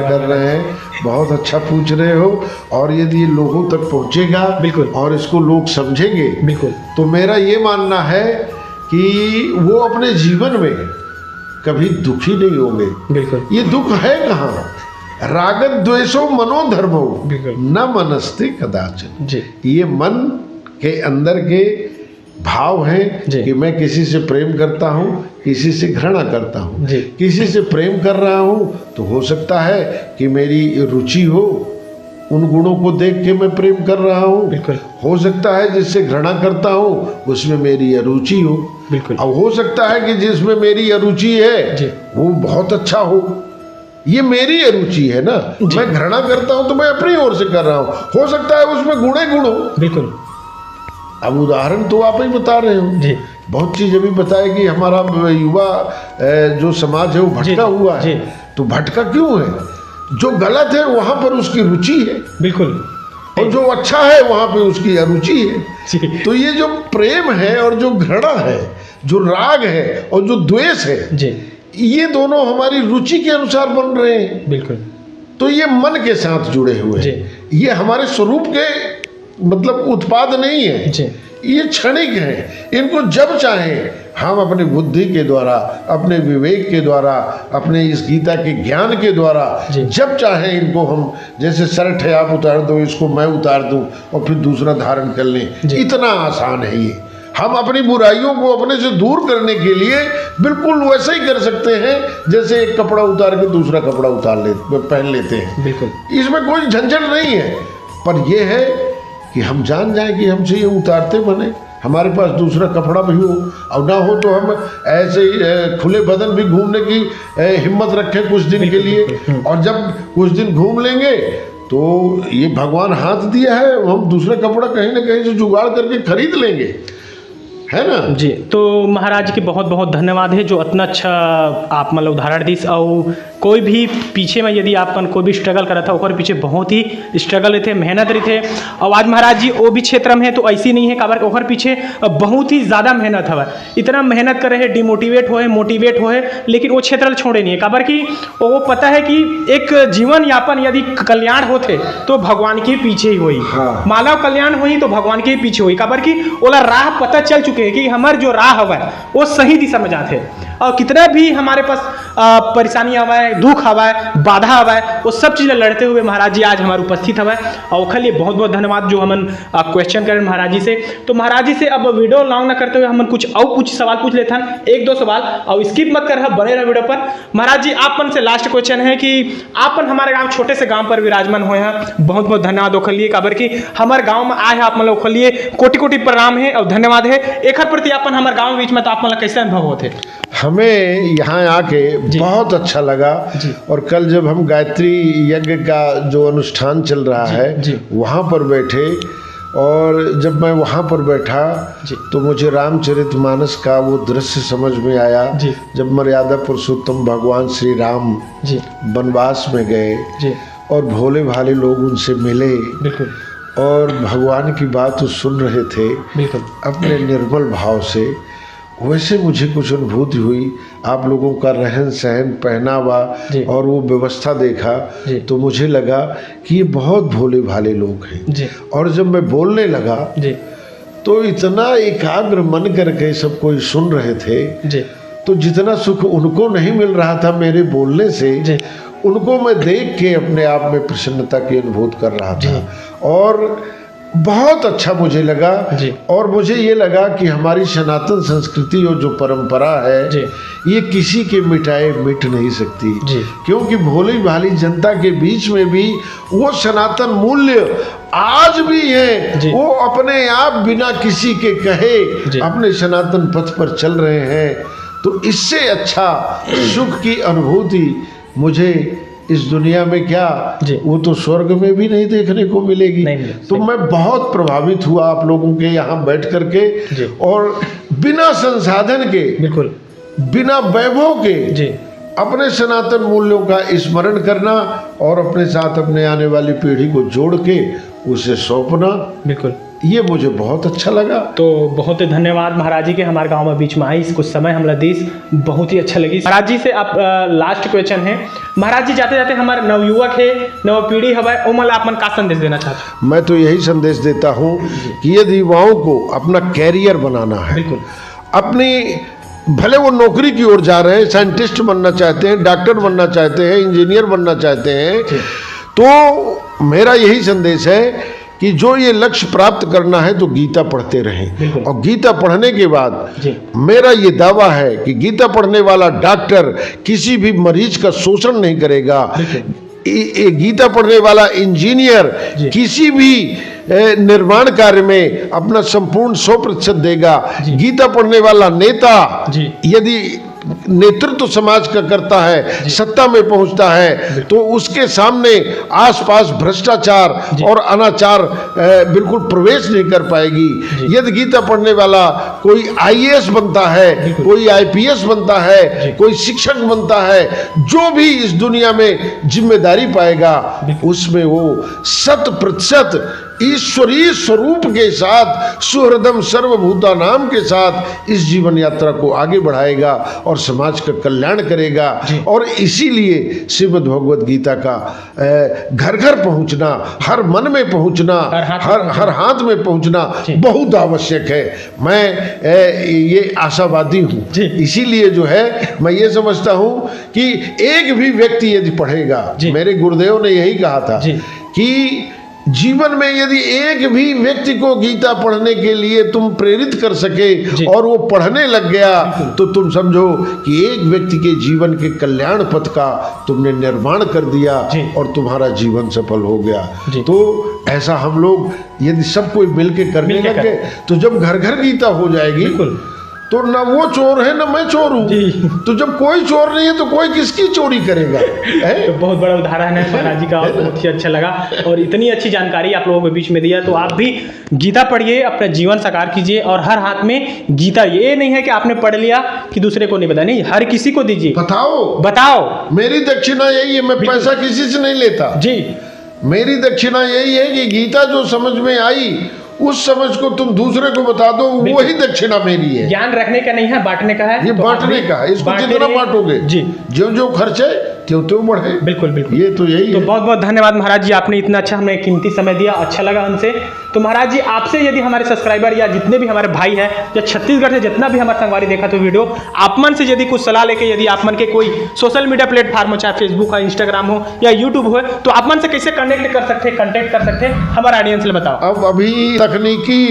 कर रहे हैं। बहुत अच्छा पूछ रहे हो और यदि ये लोगों तक पहुंचेगा बिल्कुल और इसको लोग समझेंगे बिल्कुल तो मेरा ये मानना है कि वो अपने जीवन में कभी दुखी नहीं होंगे। बिल्कुल। ये दुख है कहाँ? रागत द्वेषो मनोधर्मो न मनस्ते कदाचन। ये मन के अंदर के भाव है कि मैं किसी से प्रेम करता हूँ, किसी से घृणा करता हूँ। किसी से प्रेम कर रहा हूँ तो हो सकता है कि मेरी रुचि हो, उन गुणों को देख के मैं प्रेम कर रहा हूँ। हो सकता है जिससे घृणा करता हूँ उसमें मेरी अरुचि हो। अब हो सकता है कि जिसमें मेरी अरुचि है वो बहुत अच्छा हो। ये मेरी अरुचि है ना, मैं घृणा करता हूँ तो मैं अपनी ओर से कर रहा हूँ। हो सकता है उसमें गुणे गुण हो। बिल्कुल। अब उदाहरण तो आप ही बता रहे हो। बहुत चीज़ अभी बताए कि हमारा युवा जो समाज है वो भटका हुआ है। तो भटका क्यों है? जो गलत है वहाँ पर उसकी रुचि है। बिल्कुल। और जो अच्छा है वहाँ पे उसकी अरुचि है। तो ये जो प्रेम है और जो घृणा है, जो राग है और जो द्वेष है जी, ये दोनों हमारी रुचि के अनुसार बन रहे हैं। बिल्कुल। तो ये मन के साथ जुड़े हुए हैं, ये हमारे स्वरूप के मतलब उत्पाद नहीं है जी, ये क्षणिक है। इनको जब चाहें हम अपनी बुद्धि के द्वारा, अपने विवेक के द्वारा, अपने इस गीता के ज्ञान के द्वारा जब चाहें इनको हम, जैसे शर्ट है आप उतार दो, इसको मैं उतार दूं और फिर दूसरा धारण कर लें, इतना आसान है ये। हम अपनी बुराइयों को अपने से दूर करने के लिए बिल्कुल वैसे ही कर सकते हैं जैसे एक कपड़ा उतार के दूसरा कपड़ा पहन लेते हैं। बिल्कुल, इसमें कोई झंझट नहीं है। पर यह है कि हम जान जाएं कि हमसे ये उतारते बने, हमारे पास दूसरा कपड़ा भी हो, और ना हो तो हम ऐसे ही खुले बदन भी घूमने की हिम्मत रखें कुछ दिन के लिए। और जब कुछ दिन घूम लेंगे तो ये भगवान हाथ दिया है, हम दूसरा कपड़ा कहीं ना कहीं से जुगाड़ करके खरीद लेंगे, है ना जी। तो महाराज की बहुत बहुत धन्यवाद है जो इतना अच्छा आप मतलब उदाहरण दी। और कोई भी पीछे में यदि आपन कोई भी स्ट्रगल करा था और पीछे बहुत ही स्ट्रगल रहते, मेहनत रहते, और आज महाराज जी वो भी क्षेत्र में है तो ऐसी नहीं है काबर ओकर पीछे बहुत ही ज़्यादा मेहनत हवा, इतना मेहनत करे है, डिमोटिवेट होए, मोटिवेट होए, लेकिन वो क्षेत्र छोड़े नहीं है काबर कि वो पता है कि एक जीवन यापन यदि कल्याण होते तो भगवान के पीछे ही होई। मानव कल्याण हुई तो भगवान के पीछे हुई, काबर की ओला राह पता चल चुके हैं कि हमारे जो राह हवा है वो सही दिशा में जाते हैं। और कितना भी हमारे पास परेशानी आवा है, दुख आवा है, बाधा आवा है, वो सब चीज़ें लड़ते हुए महाराज जी आज हमारे उपस्थित हवा है। और ओखर लिए बहुत बहुत धन्यवाद जो हमन क्वेश्चन करें महाराज जी से। तो महाराज जी से अब वीडियो लॉन्ग ना करते हुए हमन कुछ सवाल पूछ लेते हैं, एक दो सवाल, और स्किप मत कर, बने रहे वीडियो पर। महाराज जी आपन से लास्ट क्वेश्चन है कि आपन हमारे गाँव छोटे से गाँव पर विराजमान हुए हैं, बहुत बहुत धन्यवाद ओखर लिए, काबर की हमारे गाँव में आए हैं आप मतलब ओखर लिए कोटि कोटि प्रणाम है और धन्यवाद है। एक प्रति अपन हमारे गाँव बीच में तो आप मतलब कैसे अनुभव होते? हमें यहाँ आके बहुत अच्छा लगा। और कल जब हम गायत्री यज्ञ का जो अनुष्ठान चल रहा है वहाँ पर बैठे, और जब मैं वहाँ पर बैठा तो मुझे रामचरितमानस का वो दृश्य समझ में आया जब मर्यादा पुरुषोत्तम भगवान श्री राम वनवास में गए और भोले भाले लोग उनसे मिले और भगवान की बात वो सुन रहे थे अपने निर्मल भाव से। वैसे मुझे कुछ अनुभूति हुई, आप लोगों का रहन सहन, पहनावा और वो व्यवस्था देखा तो मुझे लगा कि ये बहुत भोले भाले लोग हैं। और जब मैं बोलने लगा तो इतना एकाग्र मन करके सब कोई सुन रहे थे, तो जितना सुख उनको नहीं मिल रहा था मेरे बोलने से, उनको मैं देख के अपने आप में प्रसन्नता की अनुभूति कर रहा था और बहुत अच्छा मुझे लगा। और मुझे ये लगा कि हमारी सनातन संस्कृति और जो परंपरा है ये किसी के मिटाए मिट नहीं सकती, क्योंकि भोली भाली जनता के बीच में भी वो सनातन मूल्य आज भी है। वो अपने आप बिना किसी के कहे अपने सनातन पथ पर चल रहे हैं। तो इससे अच्छा सुख की अनुभूति मुझे इस दुनिया में क्या, वो तो स्वर्ग में भी नहीं देखने को मिलेगी। तो मैं बहुत प्रभावित हुआ आप लोगों के यहाँ बैठ करके, और बिना संसाधन के, बिना वैभव के अपने सनातन मूल्यों का स्मरण करना और अपने साथ अपने आने वाली पीढ़ी को जोड़ के उसे सौंपना, ये मुझे बहुत अच्छा लगा। तो बहुत ही धन्यवाद महाराज जी के हमारे गांव में बीच में आई, कुछ समय हमला देश बहुत ही अच्छा लगी। महाराज जी से आप लास्ट क्वेश्चन है, महाराज जी जाते जाते हमारे नवयुवक है, नव पीढ़ी हवा, उमल आप मन का संदेश देना चाहते? मैं तो यही संदेश देता हूँ कि यदि युवाओं को अपना कैरियर बनाना है, अपनी भले वो नौकरी की ओर जा रहे हैं, साइंटिस्ट बनना चाहते हैं, डॉक्टर बनना चाहते हैं, इंजीनियर बनना चाहते हैं, तो मेरा यही संदेश है कि जो ये लक्ष्य प्राप्त करना है तो गीता पढ़ते रहें। और गीता पढ़ने के बाद मेरा ये दावा है कि गीता पढ़ने वाला डॉक्टर किसी भी मरीज का शोषण नहीं करेगा, गीता पढ़ने वाला इंजीनियर किसी भी निर्माण कार्य में अपना संपूर्ण 100% देगा, गीता पढ़ने वाला नेता यदि नेतृत्व समाज का करता है, सत्ता में पहुंचता है, तो उसके सामने आसपास भ्रष्टाचार और अनाचार बिल्कुल प्रवेश नहीं कर पाएगी। यदि गीता पढ़ने वाला कोई IAS बनता है, कोई IPS बनता है, कोई शिक्षक बनता है, जो भी इस दुनिया में जिम्मेदारी पाएगा उसमें वो 100% ईश्वरीय स्वरूप के साथ, सुहृदम सर्वभूता नाम के साथ इस जीवन यात्रा को आगे बढ़ाएगा और समाज का कल्याण करेगा। और इसीलिए श्रीमद् भगवद गीता का घर घर पहुंचना, हर मन में पहुंचना, हर हाथ में पहुंचना बहुत आवश्यक है। मैं ये आशावादी हूँ, इसीलिए जो है मैं ये समझता हूँ कि एक भी व्यक्ति यदि पढ़ेगा, मेरे गुरुदेव ने यही कहा था कि जीवन में यदि एक भी व्यक्ति को गीता पढ़ने के लिए तुम प्रेरित कर सके और वो पढ़ने लग गया, तो तुम समझो कि एक व्यक्ति के जीवन के कल्याण पथ का तुमने निर्माण कर दिया और तुम्हारा जीवन सफल हो गया। तो ऐसा हम लोग यदि सब कोई मिलके करने लग गए, तो जब घर घर गीता हो जाएगी तो ना वो चोर है ना मैं चोर हूँ। तो जब कोई चोर नहीं है तो कोई किसकी चोरी करेगा? तो बहुत बड़ा उदाहरण है महाराज जी का, बहुत ही अच्छा लगा और इतनी अच्छी जानकारी आप लोगों के बीच में दिया। तो आप भी गीता पढ़िए, अपना जीवन साकार कीजिए और हर हाथ में गीता। ये नहीं है कि आपने पढ़ लिया कि दूसरे को नहीं बताया, नहीं, हर किसी को दीजिए। बताओ। मेरी दक्षिणा यही है, मैं पैसा किसी से नहीं लेता जी। मेरी दक्षिणा यही है कि गीता जो समझ में आई उस समझ को तुम दूसरे को बता दो, वही दक्षिणा मेरी है। ज्ञान रखने का नहीं है, बांटने का है। ये बांटने का है, इसको जितना बांटोगे जो जो खर्चे त्यों बढ़े। बिल्कुल बिल्कुल, ये तो यही तो है। बहुत बहुत धन्यवाद महाराज जी, आपने इतना अच्छा हमें कीमती समय दिया, अच्छा लगा हमसे। तो महाराज जी आपसे यदि हमारे सब्सक्राइबर या जितने भी हमारे भाई हैं या छत्तीसगढ़ से जितना भी हमारे संगवारी देखा तो वीडियो, आप मन से यदि कुछ सलाह लेके, यदि आप मन के कोई सोशल मीडिया प्लेटफॉर्म हो, चाहे फेसबुक हो, इंस्टाग्राम हो या यूट्यूब हो, तो आप मन से कैसे कनेक्ट कर सकते हैं, कांटेक्ट कर सकते हैं, हमारे ऑडियंस से बताओ। अब अभी तकनीकी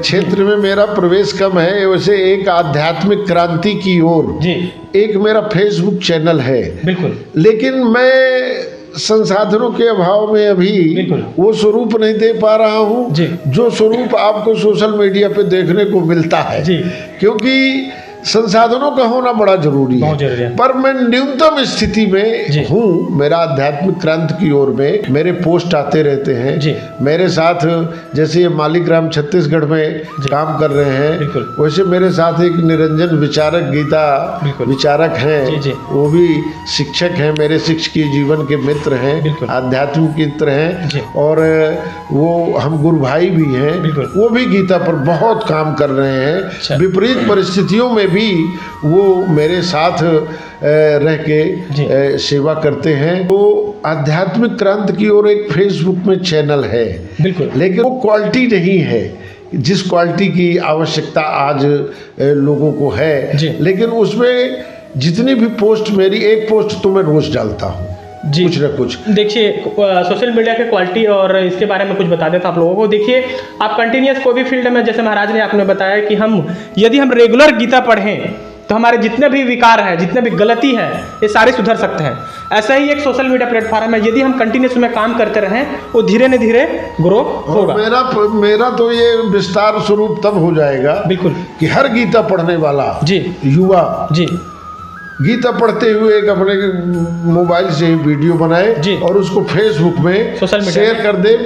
क्षेत्र में मेरा प्रवेश कम है, वैसे एक आध्यात्मिक क्रांति की ओर एक मेरा फेसबुक चैनल है। बिल्कुल, लेकिन मैं संसाधनों के अभाव में अभी वो स्वरूप नहीं दे पा रहा हूँ जो स्वरूप आपको सोशल मीडिया पे देखने को मिलता है, क्योंकि संसाधनों का होना बड़ा जरूरी है। पर मैं न्यूनतम स्थिति में हूँ। मेरा आध्यात्मिक क्रांति की ओर में मेरे पोस्ट आते रहते हैं। मेरे साथ जैसे ये मालिकराम छत्तीसगढ़ में काम कर रहे हैं, वैसे मेरे साथ एक निरंजन विचारक, गीता विचारक हैं, वो भी शिक्षक हैं, मेरे शिक्षकीय जीवन के मित्र हैं, आध्यात्मिक मित्र हैं, और वो हम गुरु भाई भी हैं। वो भी गीता पर बहुत काम कर रहे हैं। विपरीत परिस्थितियों में भी वो मेरे साथ रह के सेवा करते हैं। तो आध्यात्मिक क्रांति की ओर एक फेसबुक में चैनल है, लेकिन वो क्वालिटी नहीं है जिस क्वालिटी की आवश्यकता आज लोगों को है। लेकिन उसमें जितनी भी पोस्ट, मेरी एक पोस्ट तो मैं रोज डालता हूँ कुछ न कुछ। देखिए सोशल मीडिया के क्वालिटी और इसके बारे में कुछ बता देता आप लोगों को। देखिए आप कंटिन्यूस कोई भी फील्ड में, जैसे महाराज ने आपने बताया कि यदि हम रेगुलर गीता पढ़ें तो हमारे जितने भी विकार है, जितने भी गलती है, ये सारे सुधर सकते हैं। ऐसा ही एक सोशल मीडिया प्लेटफॉर्म है, यदि हम कंटिन्यूस में काम करते रहें वो धीरे न धीरे ग्रो होगा। मेरा तो ये विस्तार स्वरूप तब हो जाएगा बिल्कुल कि हर गीता पढ़ने वाला युवा गीता पढ़ते हुए एक अपने मोबाइल से ही वीडियो बनाए और उसको फेसबुक में शेयर कर दे,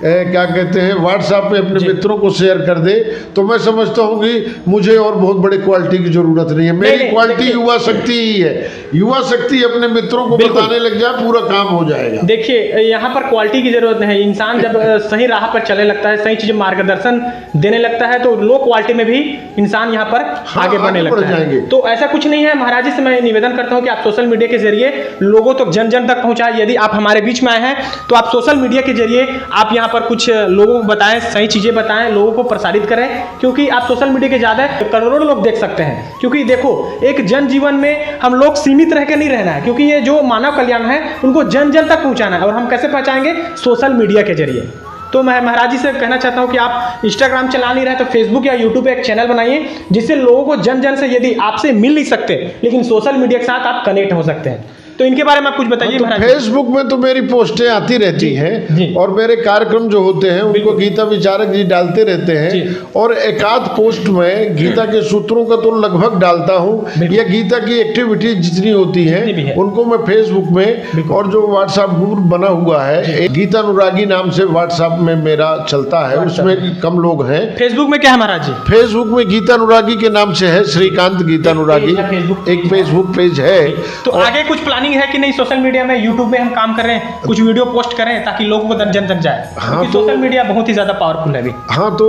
क्या कहते हैं, व्हाट्सएप में अपने मित्रों को शेयर कर दे। तो मैं समझता हूँ कि मुझे और बहुत बड़े क्वालिटी की जरूरत नहीं है। मेरी क्वालिटी युवा शक्ति ही है। युवा शक्ति अपने मित्रों को बताने लग जाए, पूरा काम हो जाएगा। देखिए यहाँ पर क्वालिटी की जरूरत नहीं है। इंसान जब सही राह पर चलने लगता है, सही चीजें मार्गदर्शन देने लगता है, तो लो क्वालिटी में भी इंसान यहाँ पर आगे बढ़ने लगता है। तो ऐसा कुछ नहीं है। महाराज जी से मैं निवेदन करता हूँ कि आप सोशल मीडिया के जरिए लोगों तक जन जन तक पहुँचाए। यदि आप हमारे बीच में आए हैं तो आप सोशल मीडिया के जरिए आप यहाँ पर कुछ लोगों को बताएं, सही चीजें बताएं, लोगों को प्रसारित करें, क्योंकि आप सोशल मीडिया के ज्यादा करोड़ों लोग देख सकते हैं। क्योंकि देखो एक जन जीवन में हम लोग सीमित रह के नहीं रहना है, क्योंकि ये जो मानव कल्याण है उनको जन जन तक पहुंचाना है। और हम कैसे पहुंचाएंगे? सोशल मीडिया के जरिए। तो मैं महाराज जी से कहना चाहता हूं कि आप इंस्टाग्राम चला नहीं रहे तो फेसबुक या यूट्यूब पे एक चैनल बनाइए, जिससे लोगों को जन जन से, यदि आपसे मिल नहीं सकते लेकिन सोशल मीडिया के साथ आप कनेक्ट हो सकते हैं। तो इनके बारे में आप कुछ बताइए। तो फेसबुक में तो मेरी पोस्टें आती रहती हैं और मेरे कार्यक्रम जो होते हैं उनको गीता विचारक जी डालते रहते हैं। और एकाध पोस्ट में गीता के सूत्रों का तो लगभग डालता हूँ, या गीता की एक्टिविटीज जितनी होती हैं उनको मैं फेसबुक में, और जो व्हाट्सएप ग्रुप बना हुआ है गीता अनुरागी नाम से व्हाट्सएप में मेरा चलता है, उसमें कम लोग हैं। फेसबुक में क्या है महाराज जी? फेसबुक में गीता अनुरागी के नाम से है, श्रीकांत गीता अनुरागी एक फेसबुक पेज है। तो आगे कुछ प्लानिंग प्लानिंग है कि नहीं सोशल मीडिया में, यूट्यूब में हम काम कर रहे हैं, कुछ वीडियो पोस्ट करें ताकि लोगों को जन तक जाए? हाँ, क्योंकि सोशल मीडिया बहुत ही ज़्यादा पावरफुल है अभी। हाँ, तो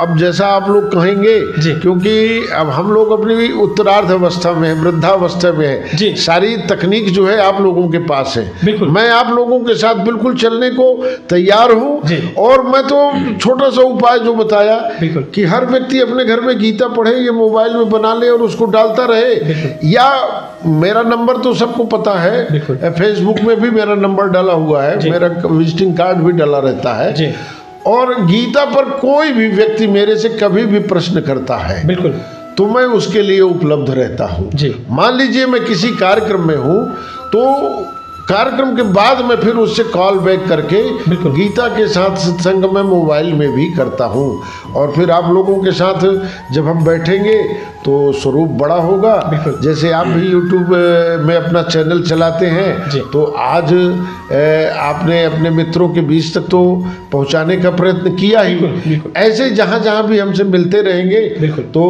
अब जैसा आप लोग कहेंगे, क्योंकि अब हम लोग अपनी उत्तरार्ध अवस्था में, वृद्धावस्था में है, सारी तकनीक जो है आप लोगों के पास है। मैं आप लोगों के साथ बिल्कुल चलने को तैयार हूँ। और मैं तो छोटा सा उपाय जो बताया कि हर व्यक्ति अपने घर में गीता पढ़े, ये मोबाइल में बना ले और उसको डालता रहे। या मेरा नंबर तो सबको पता है, फेसबुक में भी मेरा नंबर डाला हुआ है, मेरा विजिटिंग कार्ड भी डाला रहता है। और गीता पर कोई भी व्यक्ति मेरे से कभी भी प्रश्न करता है तो मैं उसके लिए उपलब्ध रहता हूँ। मान लीजिए मैं किसी कार्यक्रम में हूँ तो कार्यक्रम के बाद मैं फिर उससे कॉल बैक करके गीता के साथ सत्संग में मोबाइल में भी करता हूँ। और फिर आप लोगों के साथ जब हम बैठेंगे तो स्वरूप बड़ा होगा। जैसे आप भी यूट्यूब में अपना चैनल चलाते हैं तो आज आपने अपने मित्रों के बीच तक तो पहुंचाने का प्रयत्न किया ही। ऐसे जहाँ जहाँ भी हमसे मिलते रहेंगे तो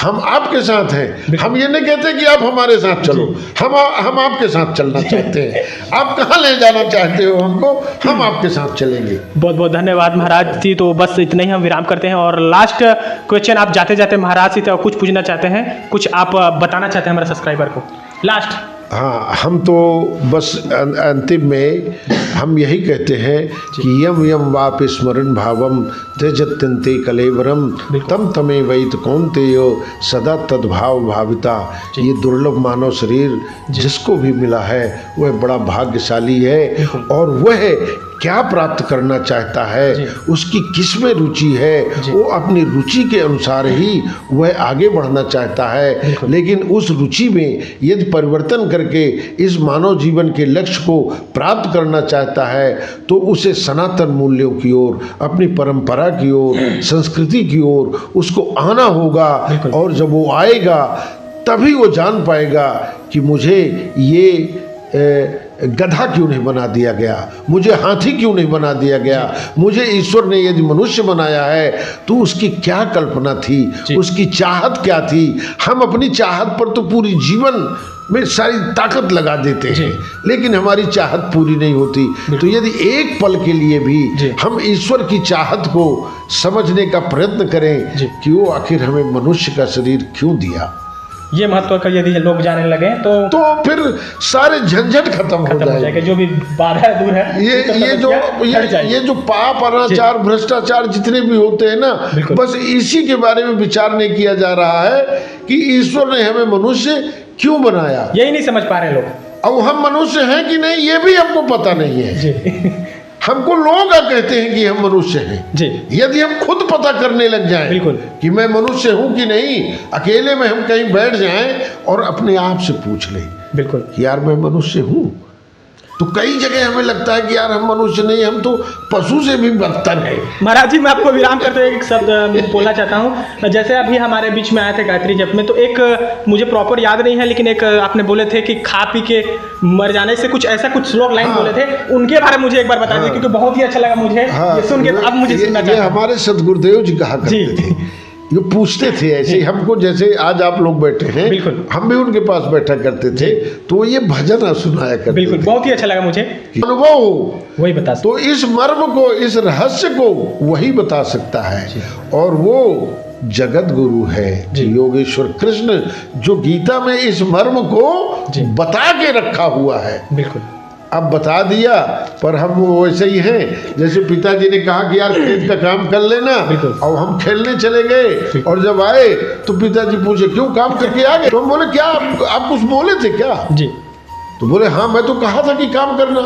हम आपके साथ हैं। हम ये नहीं कहते कि आप हमारे साथ चलो, हम आपके साथ चलना चाहते हैं। आप कहाँ ले जाना चाहते हो हमको, हम आपके साथ चलेंगे। बहुत बहुत धन्यवाद महाराज जी। तो बस इतना ही हम विराम करते हैं। और लास्ट क्वेश्चन आप जाते जाते महाराज से कुछ पूछना चाहते हैं, कुछ आप बताना चाहते हैं हमारे सब्सक्राइबर को लास्ट? हाँ, हम तो बस अंतिम में हम यही कहते हैं कि यम यम वाप स्मरण भावम त्यजत्यन्ते कलेवरम तम तमे वैत कौन्तेयो सदा तद्भाव भाविता। ये दुर्लभ मानव शरीर जिसको भी मिला है वह बड़ा भाग्यशाली है। और वह क्या प्राप्त करना चाहता है, उसकी किस में रुचि है, वो अपनी रुचि के अनुसार ही वह आगे बढ़ना चाहता है। लेकिन उस रुचि में यदि परिवर्तन करके इस मानव जीवन के लक्ष्य को प्राप्त करना चाहता है तो उसे सनातन मूल्यों की ओर, अपनी परंपरा की ओर, संस्कृति की ओर उसको आना होगा। और जब वो आएगा तभी वो जान पाएगा कि मुझे ये गधा क्यों नहीं बना दिया गया, मुझे हाथी क्यों नहीं बना दिया गया। मुझे ईश्वर ने यदि मनुष्य बनाया है तो उसकी क्या कल्पना थी, उसकी चाहत क्या थी। हम अपनी चाहत पर तो पूरी जीवन में सारी ताकत लगा देते हैं लेकिन हमारी चाहत पूरी नहीं होती। तो यदि एक पल के लिए भी हम ईश्वर की चाहत को समझने का प्रयत्न करें कि वो आखिर हमें मनुष्य का शरीर क्यों दिया, ये महत्व का यदि लोग जाने लगे तो फिर सारे झंझट खत्म हो जाएगा। जो भी बाधा दूर है, ये जो पाप, अनाचार, भ्रष्टाचार जितने भी होते हैं ना, बस इसी के बारे में विचार नहीं किया जा रहा है कि ईश्वर ने हमें मनुष्य क्यों बनाया। यही नहीं समझ पा रहे लोग। अब हम मनुष्य हैं कि नहीं ये भी हमको पता नहीं है। हमको लोग कहते हैं कि हम मनुष्य हैं। यदि हम खुद पता करने लग जाएं कि मैं मनुष्य हूं कि नहीं, अकेले में हम कहीं बैठ जाएं और अपने आप से पूछ लें कि यार मैं मनुष्य हूं, तो कई जगह हमें लगता है कि यार हम मनुष्य नहीं, हम तो पशु से भी बदतर है। महाराज जी, मैं आपको विराम करते हुए एक शब्द बोलना चाहता हूँ। जैसे अभी हमारे बीच में आए थे गायत्री जप में, तो एक मुझे प्रॉपर याद नहीं है लेकिन एक आपने बोले थे कि खा पी के मर जाने से कुछ ऐसा कुछ श्लोक लाइन बोले थे, उनके बारे में मुझे एक बार बता दीजिए क्योंकि बहुत ही अच्छा लगा मुझे ये सुन के। अब मुझे सुनना चाहिए। हमारे सदगुरुदेव जी कहा करते थे, ये पूछते थे ऐसे ही हमको, जैसे आज आप लोग बैठे हैं, हम भी उनके पास बैठा करते थे तो ये भजन सुनाया करते थे। बहुत ही अच्छा लगा मुझे। अनुभव वही बता, तो इस मर्म को, इस रहस्य को वही बता सकता है। और वो जगत गुरु है योगेश्वर कृष्ण, जो गीता में इस मर्म को बता के रखा हुआ है। अब बता दिया, पर हम वैसे ही हैं जैसे पिताजी ने कहा कि यार खेत का काम कर लेना, और हम खेलने चले गए। और जब आए तो पिताजी पूछे क्यों काम करके आ गए, तो हम बोले क्या आप कुछ बोले थे क्या? तो बोले हाँ मैं तो कहा था कि काम करना।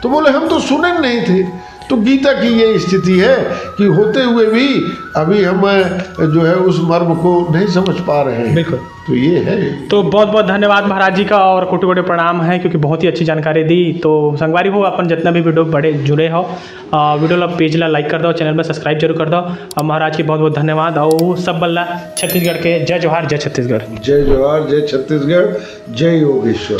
तो बोले हम तो सुने नहीं थे। तो गीता की ये स्थिति है कि होते हुए भी अभी हम जो है उस मर्म को नहीं समझ पा रहे हैं। तो ये है। तो बहुत बहुत धन्यवाद महाराज जी का और कोटि कोटि प्रणाम है क्योंकि बहुत ही अच्छी जानकारी दी। तो संगवारी हो अपन जितना भी वीडियो बड़े जुड़े हो वीडियो ला पेज ला लाइक कर दो, चैनल में सब्सक्राइब जरूर कर दो। और महाराज की बहुत बहुत धन्यवाद। और सब बल्ला छत्तीसगढ़ के जय जोहार, जय छत्तीसगढ़। जय जोहार, जय छत्तीसगढ़, जय योगेश्वर।